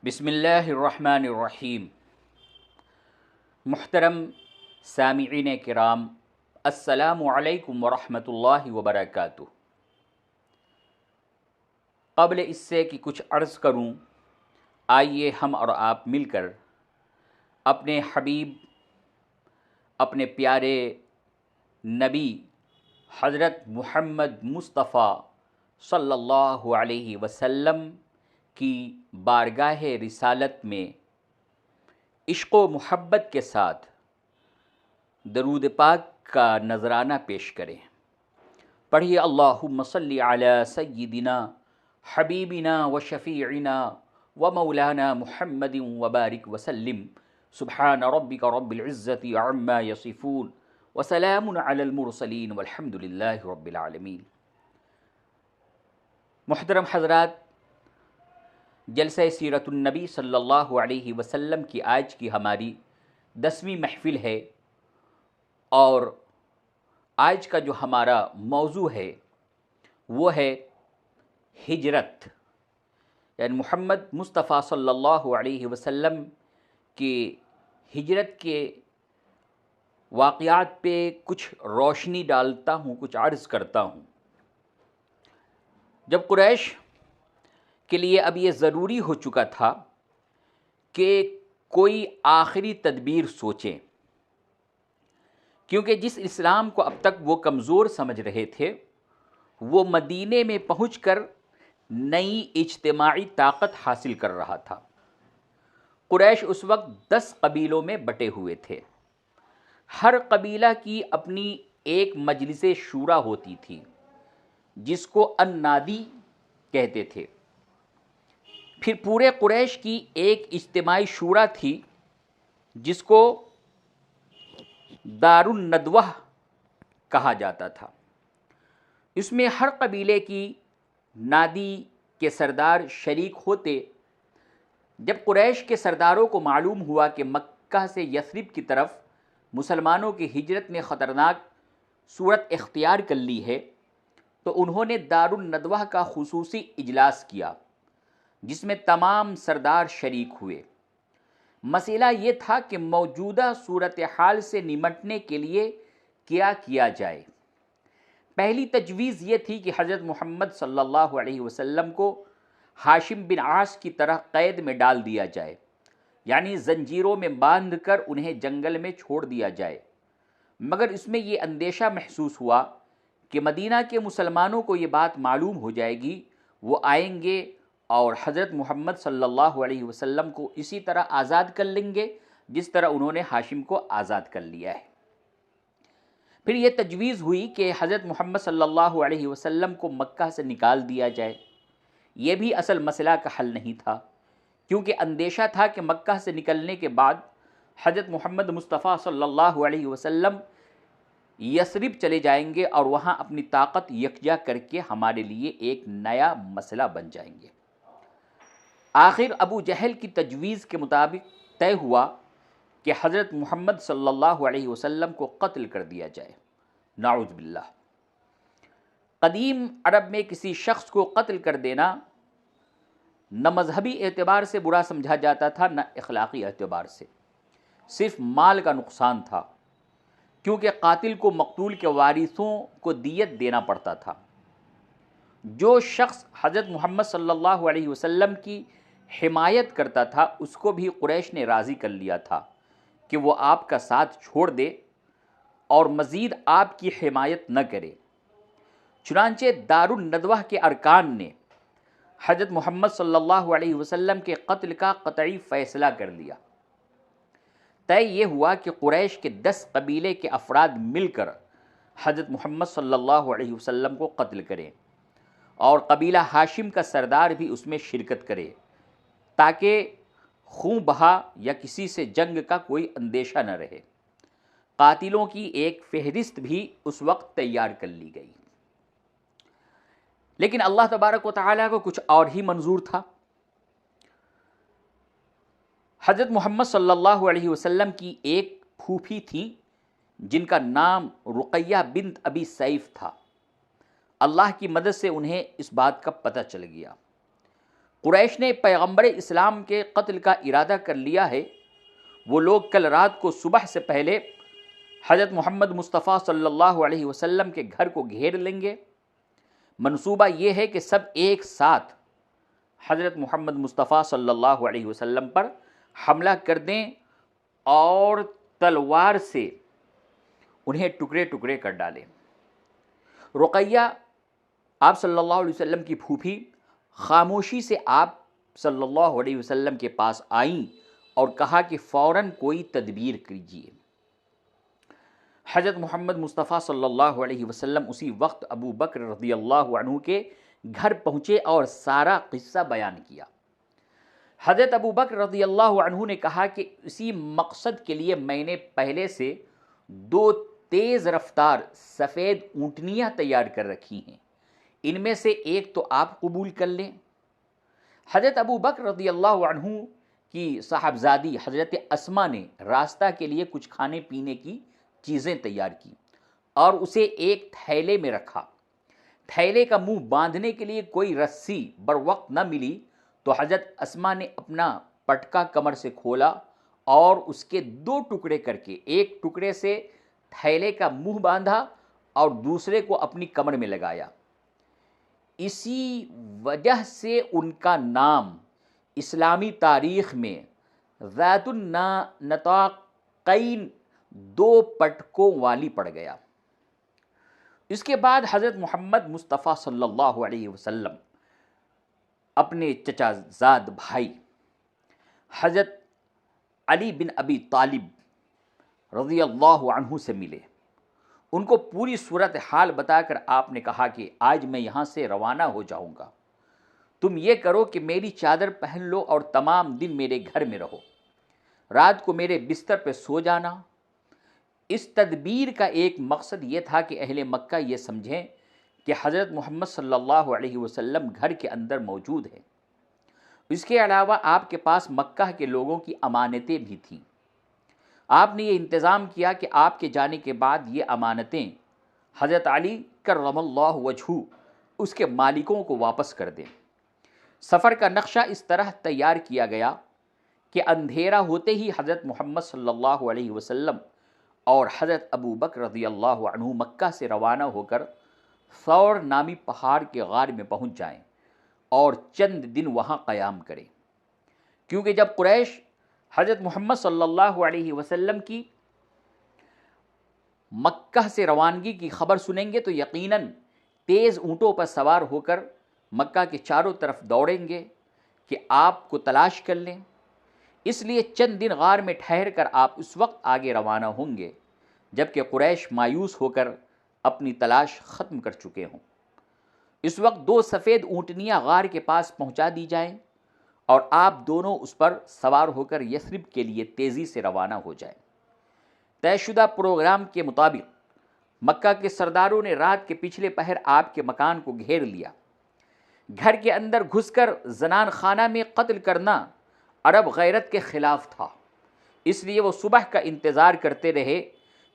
بسم اللہ الرحمن الرحیم۔ محترم سامعین کرام، السلام علیکم ورحمۃ اللہ وبرکاتہ۔ قبل اس سے کہ کچھ عرض کروں، آئیے ہم اور آپ مل کر اپنے حبیب، اپنے پیارے نبی حضرت محمد مصطفیٰ صلی اللہ علیہ وسلم کی بارگاہ رسالت میں عشق و محبت کے ساتھ درود پاک کا نذرانہ پیش کریں۔ پڑھیے اللہم صلی علی سیدنا حبیبنا و شفیعنا و مولانا محمد وبارک وسلم۔ سبحان ربک رب العزت عما یصفون وسلام علی المرسلین والحمد للہ رب العالمین۔ محترم حضرات، جلسہ سیرت النبی صلی اللہ علیہ وسلم کی آج کی ہماری 10ویں محفل ہے، اور آج کا جو ہمارا موضوع ہے وہ ہے ہجرت، یعنی محمد مصطفیٰ صلی اللہ علیہ وسلم کی ہجرت کے واقعات پہ کچھ روشنی ڈالتا ہوں، کچھ عرض کرتا ہوں۔ جب قریش کے لیے اب یہ ضروری ہو چکا تھا کہ کوئی آخری تدبیر سوچیں، کیونکہ جس اسلام کو اب تک وہ کمزور سمجھ رہے تھے وہ مدینے میں پہنچ کر نئی اجتماعی طاقت حاصل کر رہا تھا۔ قریش اس وقت 10 قبیلوں میں بٹے ہوئے تھے۔ ہر قبیلہ کی اپنی ایک مجلس شورا ہوتی تھی جس کو النادی کہتے تھے۔ پھر پورے قریش کی ایک اجتماعی شورا تھی جس کو دار الندوہ کہا جاتا تھا۔ اس میں ہر قبیلے کی نادی کے سردار شریک ہوتے۔ جب قریش کے سرداروں کو معلوم ہوا کہ مکہ سے یثرب کی طرف مسلمانوں کی ہجرت نے خطرناک صورت اختیار کر لی ہے، تو انہوں نے دار الندوہ کا خصوصی اجلاس کیا جس میں تمام سردار شریک ہوئے۔ مسئلہ یہ تھا کہ موجودہ صورتحال سے نمٹنے کے لیے کیا کیا جائے۔ پہلی تجویز یہ تھی کہ حضرت محمد صلی اللہ علیہ وسلم کو ہاشم بن عاص کی طرح قید میں ڈال دیا جائے، یعنی زنجیروں میں باندھ کر انہیں جنگل میں چھوڑ دیا جائے۔ مگر اس میں یہ اندیشہ محسوس ہوا کہ مدینہ کے مسلمانوں کو یہ بات معلوم ہو جائے گی، وہ آئیں گے اور حضرت محمد صلی اللہ علیہ وسلم کو اسی طرح آزاد کر لیں گے جس طرح انہوں نے ہاشم کو آزاد کر لیا ہے۔ پھر یہ تجویز ہوئی کہ حضرت محمد صلی اللہ علیہ وسلم کو مکہ سے نکال دیا جائے۔ یہ بھی اصل مسئلہ کا حل نہیں تھا، کیونکہ اندیشہ تھا کہ مکہ سے نکلنے کے بعد حضرت محمد مصطفیٰ صلی اللہ علیہ وسلم یثرب چلے جائیں گے اور وہاں اپنی طاقت یکجا کر کے ہمارے لیے ایک نیا مسئلہ بن جائیں گے۔ آخر ابو جہل کی تجویز کے مطابق طے ہوا کہ حضرت محمد صلی اللہ علیہ وسلم کو قتل کر دیا جائے۔ نعوذ باللہ۔ قدیم عرب میں کسی شخص کو قتل کر دینا نہ مذہبی اعتبار سے برا سمجھا جاتا تھا، نہ اخلاقی اعتبار سے، صرف مال کا نقصان تھا، کیونکہ قاتل کو مقتول کے وارثوں کو دیت دینا پڑتا تھا۔ جو شخص حضرت محمد صلی اللہ علیہ وسلم کی حمایت کرتا تھا اس کو بھی قریش نے راضی کر لیا تھا کہ وہ آپ کا ساتھ چھوڑ دے اور مزید آپ کی حمایت نہ کرے۔ چنانچہ دار الندوہ کے ارکان نے حضرت محمد صلی اللہ علیہ وسلم کے قتل کا قطعی فیصلہ کر لیا۔ طے یہ ہوا کہ قریش کے 10 قبیلے کے افراد مل کر حضرت محمد صلی اللہ علیہ وسلم کو قتل کریں، اور قبیلہ ہاشم کا سردار بھی اس میں شرکت کرے، تاکہ خون بہا یا کسی سے جنگ کا کوئی اندیشہ نہ رہے۔ قاتلوں کی ایک فہرست بھی اس وقت تیار کر لی گئی۔ لیکن اللہ تبارک و تعالیٰ کو کچھ اور ہی منظور تھا۔ حضرت محمد صلی اللہ علیہ وسلم کی ایک پھوپھی تھی جن کا نام رقیہ بنت ابی سیف تھا۔ اللہ کی مدد سے انہیں اس بات کا پتہ چل گیا۔ قریش نے پیغمبر اسلام کے قتل کا ارادہ کر لیا ہے، وہ لوگ کل رات کو صبح سے پہلے حضرت محمد مصطفیٰ صلی اللہ علیہ وسلم کے گھر کو گھیر لیں گے۔ منصوبہ یہ ہے کہ سب ایک ساتھ حضرت محمد مصطفیٰ صلی اللہ علیہ وسلم پر حملہ کر دیں اور تلوار سے انہیں ٹکڑے ٹکڑے کر ڈالیں۔ رقیہ آپ صلی اللہ علیہ وسلم کی پھوپھی خاموشی سے آپ صلی اللہ علیہ وسلم کے پاس آئیں اور کہا کہ فوراً کوئی تدبیر کیجیے۔ حضرت محمد مصطفیٰ صلی اللہ علیہ وسلم اسی وقت ابو بکر رضی اللہ عنہ کے گھر پہنچے اور سارا قصہ بیان کیا۔ حضرت ابو بکر رضی اللہ عنہ نے کہا کہ اسی مقصد کے لیے میں نے پہلے سے 2 تیز رفتار سفید اونٹنیاں تیار کر رکھی ہیں، ان میں سے ایک تو آپ قبول کر لیں۔ حضرت ابو بکر رضی اللہ عنہ کی صاحبزادی حضرت اسماء نے راستہ کے لیے کچھ کھانے پینے کی چیزیں تیار کی اور اسے ایک تھیلے میں رکھا۔ تھیلے کا منہ باندھنے کے لیے کوئی رسی بروقت نہ ملی تو حضرت اسماء نے اپنا پٹکا کمر سے کھولا اور اس کے 2 ٹکڑے کر کے ایک ٹکڑے سے تھیلے کا منہ باندھا اور دوسرے کو اپنی کمر میں لگایا۔ اسی وجہ سے ان کا نام اسلامی تاریخ میں ذات النطاقین 2 پٹکوں والی پڑ گیا۔ اس کے بعد حضرت محمد مصطفیٰ صلی اللہ علیہ وسلم اپنے چچا زاد بھائی حضرت علی بن ابی طالب رضی اللہ عنہ سے ملے۔ ان کو پوری صورتحال بتا کر آپ نے کہا کہ آج میں یہاں سے روانہ ہو جاؤں گا، تم یہ کرو کہ میری چادر پہن لو اور تمام دن میرے گھر میں رہو، رات کو میرے بستر پہ سو جانا۔ اس تدبیر کا ایک مقصد یہ تھا کہ اہل مکہ یہ سمجھیں کہ حضرت محمد صلی اللہ علیہ وسلم گھر کے اندر موجود ہیں۔ اس کے علاوہ آپ کے پاس مکہ کے لوگوں کی امانتیں بھی تھیں۔ آپ نے یہ انتظام کیا کہ آپ کے جانے کے بعد یہ امانتیں حضرت علی کرم اللہ وجہہ اس کے مالکوں کو واپس کر دیں۔ سفر کا نقشہ اس طرح تیار کیا گیا کہ اندھیرا ہوتے ہی حضرت محمد صلی اللہ علیہ وسلم اور حضرت ابو بکر رضی اللہ عنہ مکہ سے روانہ ہو کر ثور نامی پہاڑ کے غار میں پہنچ جائیں اور چند دن وہاں قیام کریں، کیونکہ جب قریش حضرت محمد صلی اللہ علیہ وسلم کی مکہ سے روانگی کی خبر سنیں گے تو یقیناً تیز اونٹوں پر سوار ہو کر مکہ کے چاروں طرف دوڑیں گے کہ آپ کو تلاش کر لیں۔ اس لیے چند دن غار میں ٹھہر کر آپ اس وقت آگے روانہ ہوں گے جبکہ قریش مایوس ہو کر اپنی تلاش ختم کر چکے ہوں۔ اس وقت 2 سفید اونٹنیاں غار کے پاس پہنچا دی جائیں اور آپ دونوں اس پر سوار ہو کر یثرب کے لیے تیزی سے روانہ ہو جائیں۔ طے شدہ پروگرام کے مطابق مکہ کے سرداروں نے رات کے پچھلے پہر آپ کے مکان کو گھیر لیا۔ گھر کے اندر گھس کر زنان خانہ میں قتل کرنا عرب غیرت کے خلاف تھا، اس لیے وہ صبح کا انتظار کرتے رہے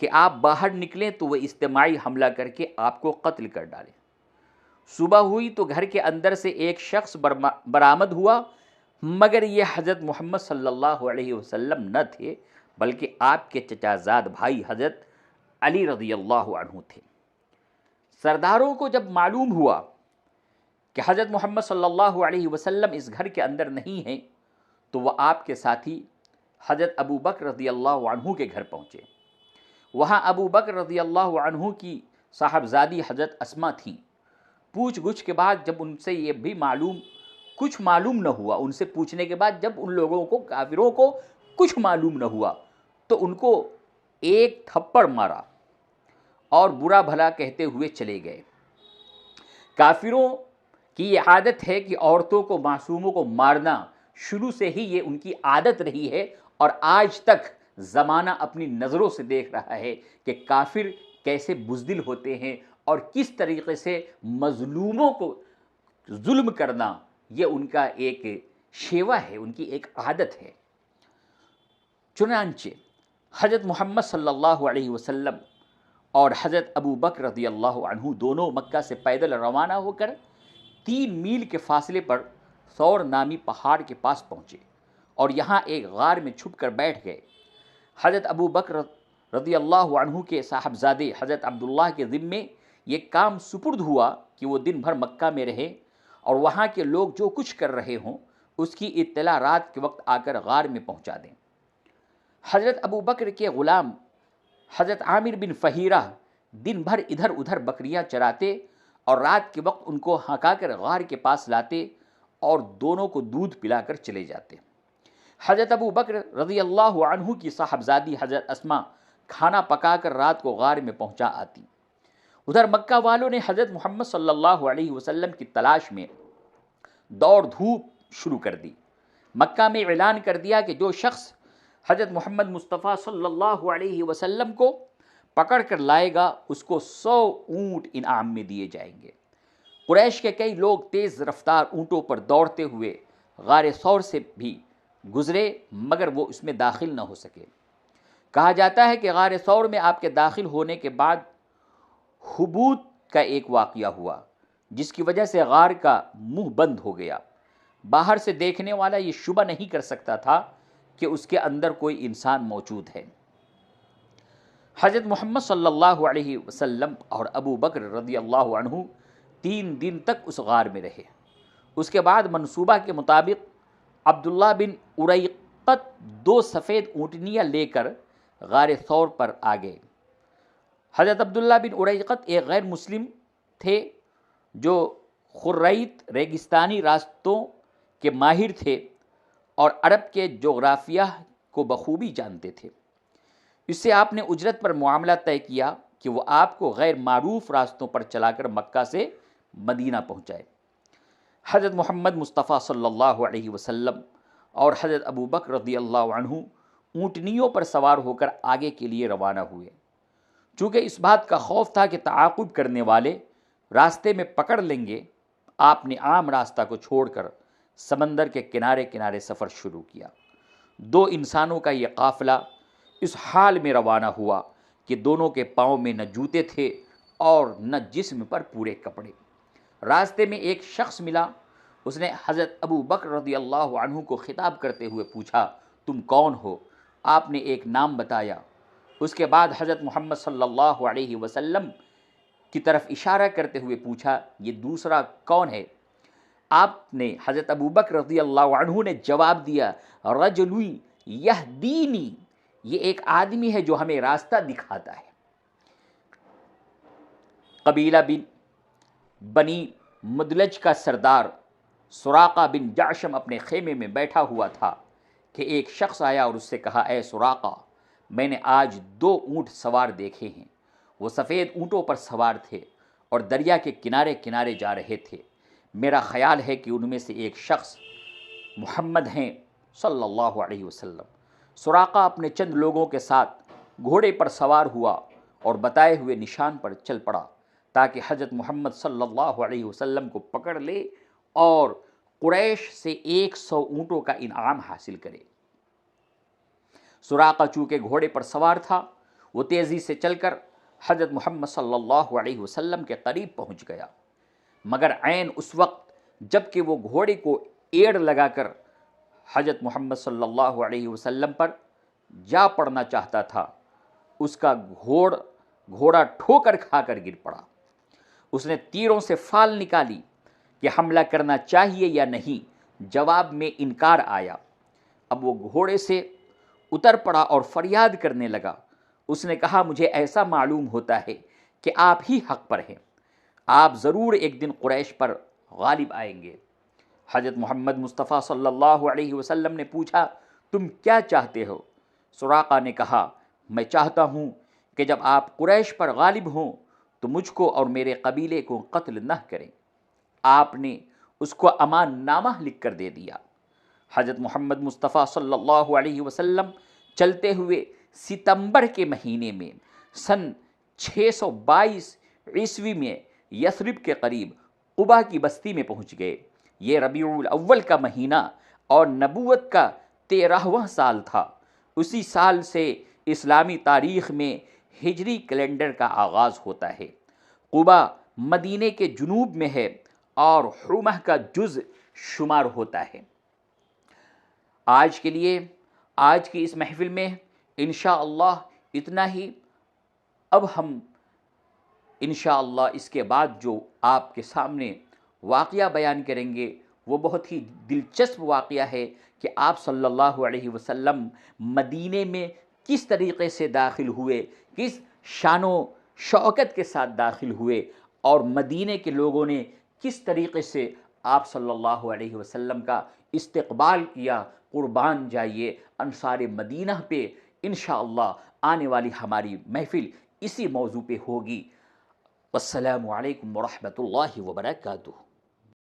کہ آپ باہر نکلیں تو وہ اجتماعی حملہ کر کے آپ کو قتل کر ڈالیں۔ صبح ہوئی تو گھر کے اندر سے ایک شخص برآمد ہوا، مگر یہ حضرت محمد صلی اللہ علیہ وسلم نہ تھے بلکہ آپ کے چچا زاد بھائی حضرت علی رضی اللہ عنہ تھے۔ سرداروں کو جب معلوم ہوا کہ حضرت محمد صلی اللہ علیہ وسلم اس گھر کے اندر نہیں ہیں تو وہ آپ کے ساتھی حضرت ابو بکر رضی اللہ عنہ کے گھر پہنچے۔ وہاں ابو بکر رضی اللہ عنہ کی صاحبزادی حضرت اسماء تھیں۔ پوچھ گچھ کے بعد جب ان سے یہ بھی کچھ معلوم نہ ہوا، ان سے پوچھنے کے بعد جب ان لوگوں کو کافروں کو کچھ معلوم نہ ہوا تو ان کو ایک تھپڑ مارا اور برا بھلا کہتے ہوئے چلے گئے۔ کافروں کی یہ عادت ہے کہ عورتوں کو، معصوموں کو مارنا شروع سے ہی یہ ان کی عادت رہی ہے، اور آج تک زمانہ اپنی نظروں سے دیکھ رہا ہے کہ کافر کیسے بزدل ہوتے ہیں اور کس طریقے سے مظلوموں کو ظلم کرنا یہ ان کا ایک شیوا ہے، ان کی ایک عادت ہے۔ چنانچہ حضرت محمد صلی اللہ علیہ وسلم اور حضرت ابو بکر رضی اللہ عنہ دونوں مکہ سے پیدل روانہ ہو کر 3 میل کے فاصلے پر ثور نامی پہاڑ کے پاس پہنچے اور یہاں ایک غار میں چھپ کر بیٹھ گئے۔ حضرت ابو بکر رضی اللہ عنہ کے صاحبزادے حضرت عبداللہ کے ذمے یہ کام سپرد ہوا کہ وہ دن بھر مکہ میں رہے اور وہاں کے لوگ جو کچھ کر رہے ہوں اس کی اطلاع رات کے وقت آ کر غار میں پہنچا دیں۔ حضرت ابو بکر کے غلام حضرت عامر بن فہیرہ دن بھر ادھر ادھر بکریاں چراتے اور رات کے وقت ان کو ہنکا کر غار کے پاس لاتے اور دونوں کو دودھ پلا کر چلے جاتے۔ حضرت ابو بکر رضی اللہ عنہ کی صاحبزادی حضرت اسما کھانا پکا کر رات کو غار میں پہنچا آتی۔ ادھر مکہ والوں نے حضرت محمد صلی اللہ علیہ وسلم کی تلاش میں دوڑ دھوپ شروع کر دی۔ مکہ میں اعلان کر دیا کہ جو شخص حضرت محمد مصطفیٰ صلی اللہ علیہ وسلم کو پکڑ کر لائے گا اس کو 100 اونٹ انعام میں دیے جائیں گے۔ قریش کے کئی لوگ تیز رفتار اونٹوں پر دوڑتے ہوئے غار ثور سے بھی گزرے مگر وہ اس میں داخل نہ ہو سکے۔ کہا جاتا ہے کہ غار ثور میں آپ کے داخل ہونے کے بعد حبوط کا ایک واقعہ ہوا جس کی وجہ سے غار کا منہ بند ہو گیا۔ باہر سے دیکھنے والا یہ شبہ نہیں کر سکتا تھا کہ اس کے اندر کوئی انسان موجود ہے۔ حضرت محمد صلی اللہ علیہ وسلم اور ابو بکر رضی اللہ عنہ 3 دن تک اس غار میں رہے۔ اس کے بعد منصوبہ کے مطابق عبداللہ بن اریقط 2 سفید اونٹنیاں لے کر غار ثور پر آ گئے۔ حضرت عبداللہ بن اریقط ایک غیر مسلم تھے جو خریت ریگستانی راستوں کے ماہر تھے اور عرب کے جغرافیہ کو بخوبی جانتے تھے۔ اس سے آپ نے اجرت پر معاملہ طے کیا کہ وہ آپ کو غیر معروف راستوں پر چلا کر مکہ سے مدینہ پہنچائے۔ حضرت محمد مصطفیٰ صلی اللہ علیہ وسلم اور حضرت ابو بکر رضی اللہ عنہ اونٹنیوں پر سوار ہو کر آگے کے لیے روانہ ہوئے۔ چونکہ اس بات کا خوف تھا کہ تعاقب کرنے والے راستے میں پکڑ لیں گے، آپ نے عام راستہ کو چھوڑ کر سمندر کے کنارے کنارے سفر شروع کیا۔ 2 انسانوں کا یہ قافلہ اس حال میں روانہ ہوا کہ دونوں کے پاؤں میں نہ جوتے تھے اور نہ جسم پر پورے کپڑے۔ راستے میں ایک شخص ملا، اس نے حضرت ابو بکر رضی اللہ عنہ کو خطاب کرتے ہوئے پوچھا، تم کون ہو؟ آپ نے ایک نام بتایا۔ اس کے بعد حضرت محمد صلی اللہ علیہ وسلم کی طرف اشارہ کرتے ہوئے پوچھا، یہ دوسرا کون ہے؟ آپ نے حضرت ابو بکر رضی اللہ عنہ نے جواب دیا، رجل یہدینی، یہ ایک آدمی ہے جو ہمیں راستہ دکھاتا ہے۔ قبیلہ بنی مدلج کا سردار سراقہ بن جعشم اپنے خیمے میں بیٹھا ہوا تھا کہ ایک شخص آیا اور اس سے کہا، اے سراقہ، میں نے آج 2 اونٹ سوار دیکھے ہیں۔ وہ سفید اونٹوں پر سوار تھے اور دریا کے کنارے کنارے جا رہے تھے۔ میرا خیال ہے کہ ان میں سے ایک شخص محمد ہیں صلی اللہ علیہ وسلم۔ سراقہ اپنے چند لوگوں کے ساتھ گھوڑے پر سوار ہوا اور بتائے ہوئے نشان پر چل پڑا تاکہ حضرت محمد صلی اللہ علیہ وسلم کو پکڑ لے اور قریش سے 100 اونٹوں کا انعام حاصل کرے۔ سراقہ چونکہ گھوڑے پر سوار تھا، وہ تیزی سے چل کر حضرت محمد صلی اللہ علیہ وسلم کے قریب پہنچ گیا، مگر عین اس وقت جب کہ وہ گھوڑے کو ایڑ لگا کر حضرت محمد صلی اللہ علیہ وسلم پر جا پڑنا چاہتا تھا، اس کا گھوڑا ٹھوکر کھا کر گر پڑا۔ اس نے تیروں سے فال نکالی کہ حملہ کرنا چاہیے یا نہیں، جواب میں انکار آیا۔ اب وہ گھوڑے سے اتر پڑا اور فریاد کرنے لگا۔ اس نے کہا، مجھے ایسا معلوم ہوتا ہے کہ آپ ہی حق پر ہیں، آپ ضرور ایک دن قریش پر غالب آئیں گے۔ حضرت محمد مصطفیٰ صلی اللہ علیہ وسلم نے پوچھا، تم کیا چاہتے ہو؟ سراقہ نے کہا، میں چاہتا ہوں کہ جب آپ قریش پر غالب ہوں تو مجھ کو اور میرے قبیلے کو قتل نہ کریں۔ آپ نے اس کو امان نامہ لکھ کر دے دیا۔ حضرت محمد مصطفیٰ صلی اللہ علیہ وسلم چلتے ہوئے ستمبر کے مہینے میں سن 622 عیسوی میں یثرب کے قریب قبا کی بستی میں پہنچ گئے۔ یہ ربیع الاول کا مہینہ اور نبوت کا 13واں سال تھا۔ اسی سال سے اسلامی تاریخ میں ہجری کیلنڈر کا آغاز ہوتا ہے۔ قبا مدینے کے جنوب میں ہے اور حرمہ کا جز شمار ہوتا ہے۔ آج کے لیے آج کی اس محفل میں انشاءاللہ اتنا ہی۔ اب ہم انشاءاللہ اس کے بعد جو آپ کے سامنے واقعہ بیان کریں گے وہ بہت ہی دلچسپ واقعہ ہے کہ آپ صلی اللہ علیہ وسلم مدینے میں کس طریقے سے داخل ہوئے، کس شان و شوکت کے ساتھ داخل ہوئے، اور مدینے کے لوگوں نے کس طریقے سے آپ صلی اللہ علیہ وسلم کا استقبال کیا۔ قربان جائیے انصار مدینہ پہ انشاءاللہ آنے والی ہماری محفل اسی موضوع پہ ہوگی۔ والسلام علیکم ورحمۃ اللہ وبرکاتہ۔